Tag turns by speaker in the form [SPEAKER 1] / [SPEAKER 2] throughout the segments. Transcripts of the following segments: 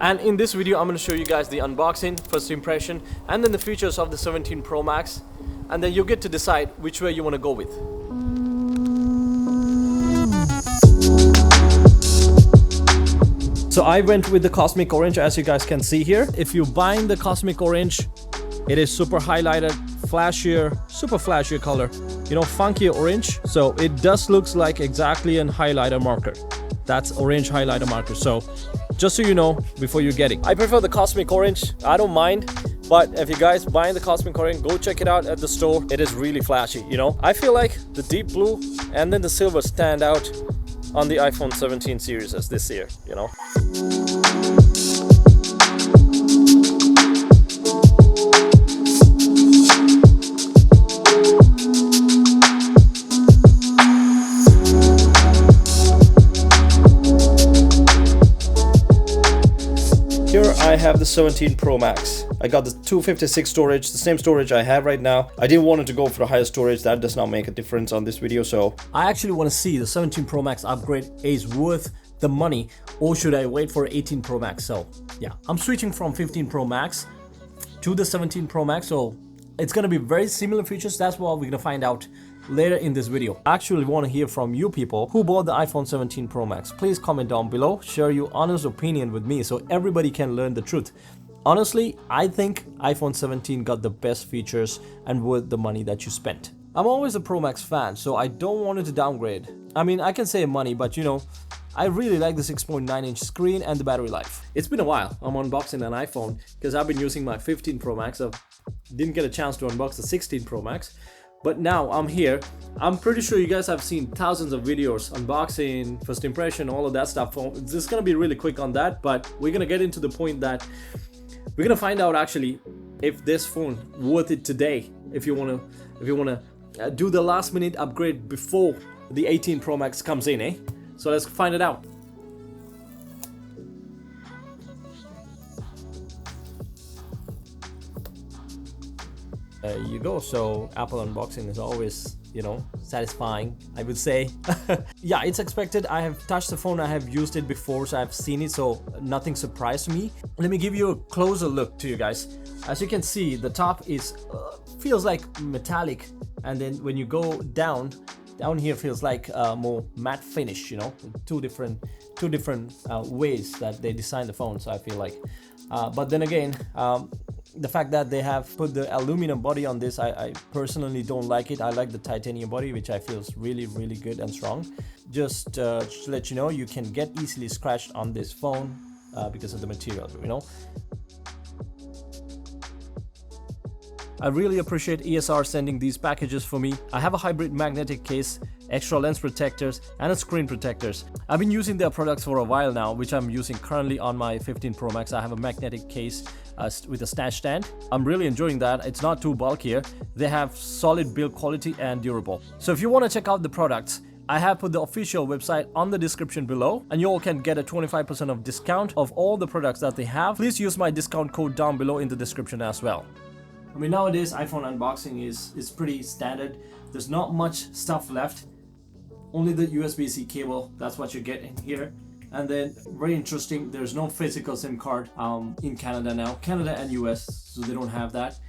[SPEAKER 1] And in this video, I'm going to show you guys the unboxing, first impression, and then the features of the 17 Pro Max. And then you'll get to decide which way you want to go with. So I went with the Cosmic Orange, as you guys can see here. If you're buying the Cosmic Orange, it is super highlighted, flashier, super flashier color. You know, funkier orange. So it does looks like exactly an highlighter marker. That's orange highlighter marker. So just so you know before you get it. I prefer the Cosmic Orange. I don't mind. But if you guys buying the Cosmic Orange, go check it out at the store. It is really flashy, you know. I feel like the deep blue and then the silver stand out on the iPhone 17 series as this year, you know. Here I have the 17 Pro Max. I got the 256 storage, the same storage I have right now. I didn't want it to go for the higher storage. That does not make a difference on this video, so I actually want to see the 17 Pro Max upgrade is worth the money, or should I wait for 18 Pro Max? So yeah, I'm switching from 15 Pro Max to the 17 Pro Max, so it's gonna be very similar features. That's what we're gonna find out later in this video. I actually want to hear from you people who bought the iPhone 17 Pro Max. Please comment down below, share your honest opinion with me so everybody can learn the truth. Honestly, I think iPhone 17 got the best features and worth the money that you spent. I'm always a Pro Max fan, so I don't want it to downgrade. I mean, I can save money, but you know, I really like the 6.9-inch screen and the battery life. It's been a while. I'm unboxing an iPhone because I've been using my 15 Pro Max. I didn't get a chance to unbox the 16 Pro Max. But now I'm here. I'm pretty sure you guys have seen thousands of videos, unboxing, first impression, all of that stuff. This is gonna be really quick on that, but we're gonna get into the point that we're gonna find out actually if this phone worth it today. If you wanna do the last minute upgrade before the 18 Pro Max comes in, eh? So let's find it out. There you go. So Apple unboxing is always, you know, satisfying, I would say. Yeah, it's expected. I have touched the phone, I have used it before, so I've seen it, so nothing surprised me. Let me give you a closer look to you guys. As you can see, the top is feels like metallic, and then when you go down here feels like more matte finish, you know, two different ways that they designed the phone. So I feel like but then again, the fact that they have put the aluminum body on this, I personally don't like it. I like the titanium body, which I feel is really good and strong. Just to let you know, you can get easily scratched on this phone because of the material, you know. I really appreciate ESR sending these packages for me. I have a hybrid magnetic case, extra lens protectors, and a screen protectors. I've been using their products for a while now, which I'm using currently on my 15 Pro Max. I have a magnetic case with a snatch stand. I'm really enjoying that. It's not too bulky. They have solid build quality and durable. So if you want to check out the products, I have put the official website on the description below, and you all can get a 25% of discount of all the products that they have. Please use my discount code down below in the description as well. I mean, nowadays iPhone unboxing is pretty standard. There's not much stuff left. Only the USB-C cable, that's what you get in here. And then, very interesting, there's no physical SIM card in Canada now. Canada and US, so they don't have that.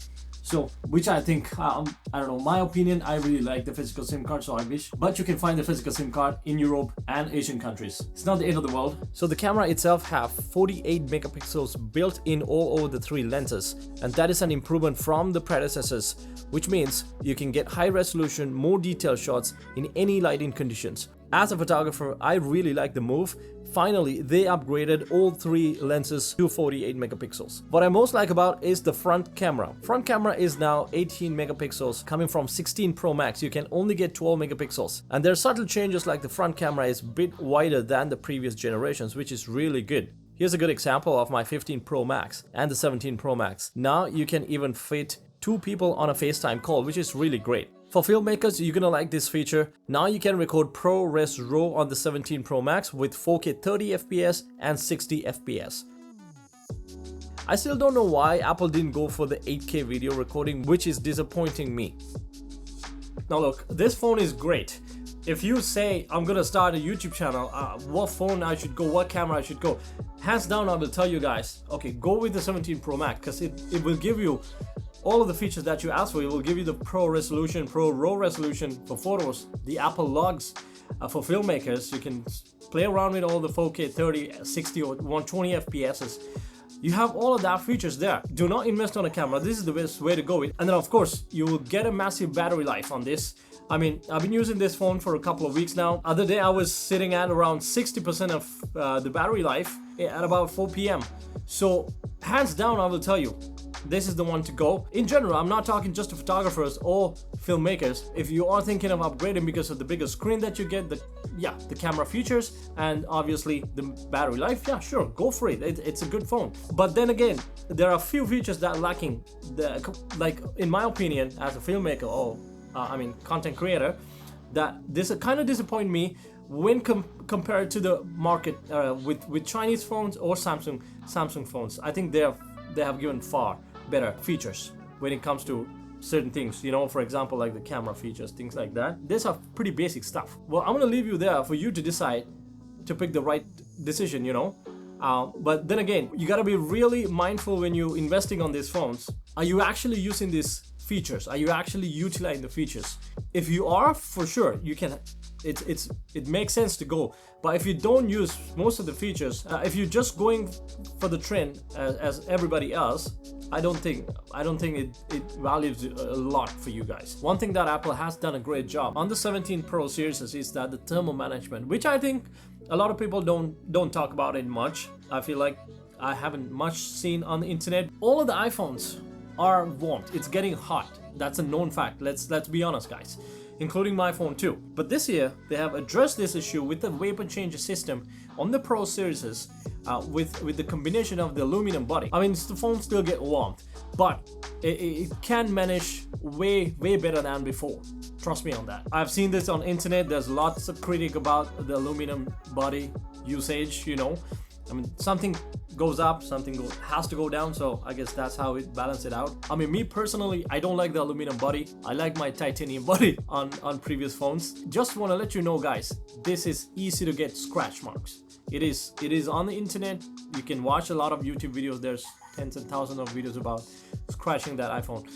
[SPEAKER 1] So, which I think, I don't know, my opinion, I really like the physical SIM card, so I wish. But you can find the physical SIM card in Europe and Asian countries. It's not the end of the world. So the camera itself have 48 megapixels built in all over the three lenses. And that is an improvement from the predecessors, which means you can get high resolution, more detailed shots in any lighting conditions. As a photographer, I really like the move. Finally, they upgraded all three lenses to 48 megapixels. What I most like about is the front camera. Front camera is now 18 megapixels. Coming from 16 Pro Max, you can only get 12 megapixels. And there are subtle changes, like the front camera is a bit wider than the previous generations, which is really good. Here's a good example of my 15 Pro Max and the 17 Pro Max. Now you can even fit two people on a FaceTime call, which is really great. For filmmakers, you're gonna like this feature. Now you can record ProRes RAW on the 17 Pro Max with 4K 30 FPS and 60 FPS. I still don't know why Apple didn't go for the 8K video recording, which is disappointing me. Now look, this phone is great. If you say I'm gonna start a YouTube channel, what phone I should go, what camera I should go, hands down, I will tell you guys, okay, go with the 17 Pro Max, because it will give you all of the features that you asked for. It will give you the pro resolution, pro raw resolution for photos, the Apple logs for filmmakers. You can play around with all the 4K 30, 60 or 120 FPSs. You have all of that features there. Do not invest on a camera. This is the best way to go with. And then of course, you will get a massive battery life on this. I mean, I've been using this phone for a couple of weeks now. Other day I was sitting at around 60% of the battery life at about 4 p.m. So hands down, I will tell you, this is the one to go. In general, I'm not talking just to photographers or filmmakers. If you are thinking of upgrading because of the bigger screen that you get, the camera features, and obviously the battery life, yeah, sure, go for it. It's a good phone. But then again, there are a few features that are lacking. Like in my opinion, as a filmmaker or content creator, that this kind of disappoint me when compared to the market with Chinese phones or Samsung phones. I think they have given far better features when it comes to certain things, you know, for example, like the camera features, things like that. These are pretty basic stuff. Well, I'm gonna leave you there for you to decide to pick the right decision, you know. But then again, you gotta be really mindful when you're investing on these phones. Are you actually using these features? Are you actually utilizing the features? If you are, for sure, you can. It makes sense to go. But if you don't use most of the features, if you're just going for the trend as everybody else, I don't think it values a lot for you guys. One thing that Apple has done a great job on the 17 Pro series is that the thermal management, which I think a lot of people don't talk about it much. I feel like I haven't much seen on the internet. All of the iPhones are warmed. It's getting hot. That's a known fact. Let's be honest, guys, including my phone too. But this year they have addressed this issue with the vapor changer system on the Pro series with the combination of the aluminum body. I mean, the phone still get warmed, but it can manage way better than before. Trust me on that. I've seen this on internet. There's lots of critique about the aluminum body usage, you know. I mean, something goes up, something has to go down, so I guess that's how it balances it out. I mean, me personally, I don't like the aluminum body. I like my titanium body on previous phones. Just want to let you know, guys, this is easy to get scratch marks. It is on the internet. You can watch a lot of YouTube videos. There's tens and thousands of videos about scratching that iPhone.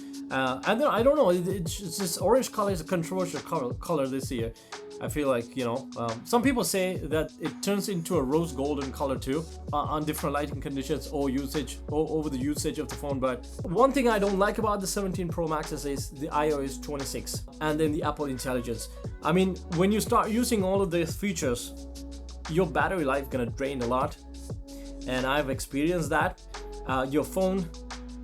[SPEAKER 1] And then I don't know, it's this orange color is a controversial color this year. I feel like, you know, some people say that it turns into a rose golden color too on different lighting conditions or usage or over the usage of the phone. But one thing I don't like about the 17 Pro Maxes is the iOS 26 and then the Apple Intelligence. I mean, when you start using all of these features, your battery life gonna drain a lot, and I've experienced that. Your phone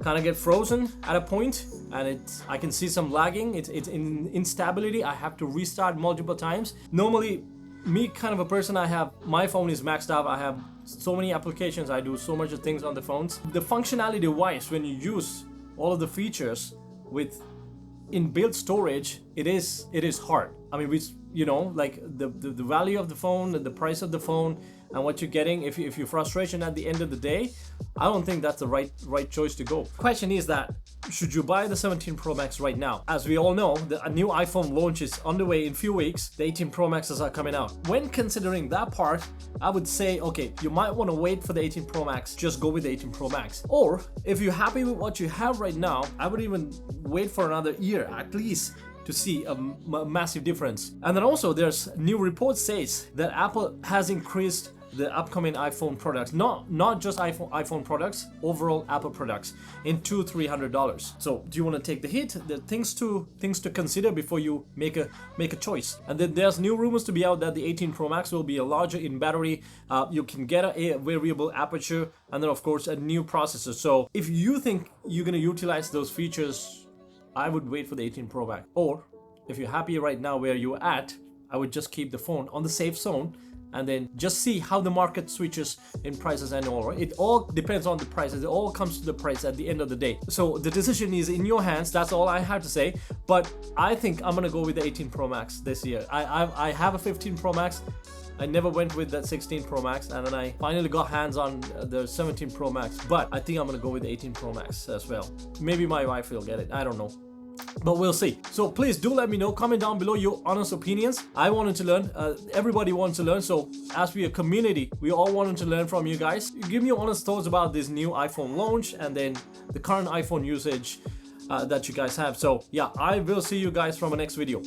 [SPEAKER 1] kind of get frozen at a point, and I can see some lagging. It's in instability. I have to restart multiple times. Normally, me kind of a person, my phone is maxed out. I have so many applications. I do so much of things on the phones. The functionality wise, when you use all of the features with inbuilt storage, it is hard. I mean, you know, like the value of the phone and the price of the phone and what you're getting, if you're frustration at the end of the day, I don't think that's the right choice to go. Question is that, should you buy the 17 Pro Max right now? As we all know, a new iPhone launch is underway in few weeks. The 18 Pro Maxes are coming out. When considering that part, I would say, okay, you might want to wait for the 18 Pro Max, just go with the 18 Pro Max. Or if you're happy with what you have right now, I would even wait for another year at least to see a massive difference. And then also there's new reports says that Apple has increased the upcoming iPhone products, not just iPhone products, overall Apple products in $200-300. So do you want to take the hit? The things to consider before you make a choice. And then there's new rumors to be out that the 18 Pro Max will be a larger in battery. You can get a variable aperture, and then of course a new processor. So if you think you're gonna utilize those features, I would wait for the 18 Pro Max. Or if you're happy right now where you're at, I would just keep the phone on the safe zone and then just see how the market switches in prices and all. Right? It all depends on the prices. It all comes to the price at the end of the day. So the decision is in your hands. That's all I have to say. But I think I'm gonna go with the 18 Pro Max this year. I have a 15 Pro Max. I never went with that 16 Pro Max, and then I finally got hands on the 17 Pro Max. But I think I'm gonna go with the 18 Pro Max as well. Maybe my wife will get it. I don't know. But we'll see. So please do let me know, comment down below your honest opinions. I wanted to learn, everybody wants to learn, so as we are a community, we all wanted to learn from you guys. Give me your honest thoughts about this new iPhone launch and then the current iPhone usage that you guys have. So yeah, I will see you guys from the next video.